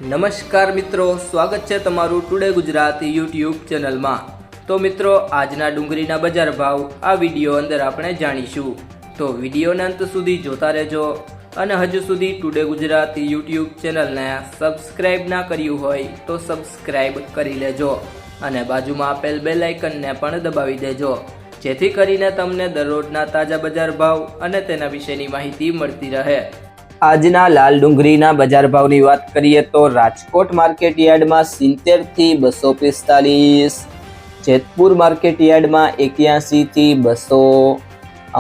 નમસ્કાર મિત્રો, સ્વાગત છે તમારું ટુડે ગુજરાતી યુટ્યુબ ચેનલમાં। તો મિત્રો, આજના ડુંગળીના બજાર ભાવ આ વિડીયો અંદર આપણે જાણીશું, તો વિડીયોને અંત સુધી જોતા રહેજો। અને હજુ સુધી ટુડે ગુજરાતી યુટ્યુબ ચેનલને સબસ્ક્રાઇબ ના કર્યું હોય તો સબસ્ક્રાઇબ કરી લેજો અને બાજુમાં આપેલ બેલ આઇકનને પણ દબાવી દેજો, જેથી કરીને તમને દરરોજના તાજા બજાર ભાવ અને તેના વિશેની માહિતી મળતી રહે। આજના લાલ ડુંગળીના બજાર ભાવની વાત કરીએ તો રાજકોટ માર્કેટ યાર્ડમાં 70 થી 245, જેતપુર માર્કેટ યાર્ડમાં 81 થી 200,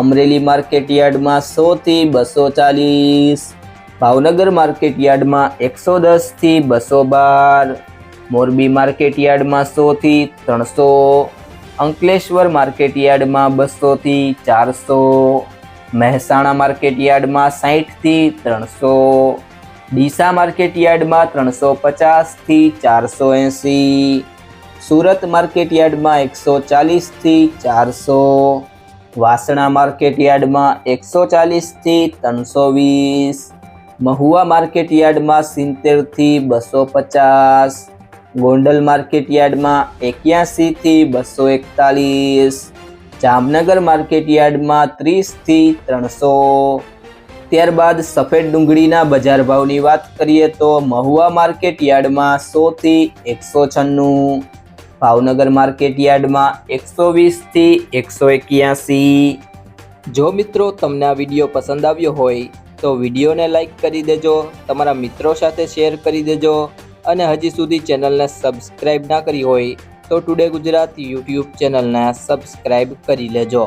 અમરેલી માર્કેટ યાર્ડમાં 100 થી 240, ભાવનગર માર્કેટ યાર્ડમાં 110 થી 212, મોરબી માર્કેટ યાર્ડમાં 100 થી 300, અંકલેશ્વર માર્કેટ યાર્ડમાં 200 થી 400, મહેસાણા માર્કેટ યાર્ડમાં 60 થી 300, ડીસા માર્કેટ યાર્ડમાં 350 થી 480, સુરત માર્કેટ યાર્ડમાં 140 થી 400, વાસણા માર્કેટ યાર્ડમાં 140 થી 320, મહુવા માર્કેટ યાર્ડમાં 70 થી 250, ગોંડલ માર્કેટ યાર્ડમાં 81 થી 241, જામનગર માર્કેટ યાર્ડમાં 30 થી 300। ત્યારબાદ સફેદ ડુંગળીના બજાર ભાવની વાત કરીએ તો મહુવા માર્કેટ યાર્ડમાં 100 થી 196, ભાવનગર માર્કેટ યાર્ડમાં 120 થી 181। જો મિત્રો તમને આ વિડીયો પસંદ આવ્યો હોય તો વિડીયોને લાઈક કરી દેજો, તમારા મિત્રો સાથે શેર કરી દેજો અને હજી સુધી ચેનલને સબસ્ક્રાઇબ ના કરી હોય તો ટુડે ગુજરાતી યુટ્યુબ ચેનલને સબસ્ક્રાઇબ કરી લેજો।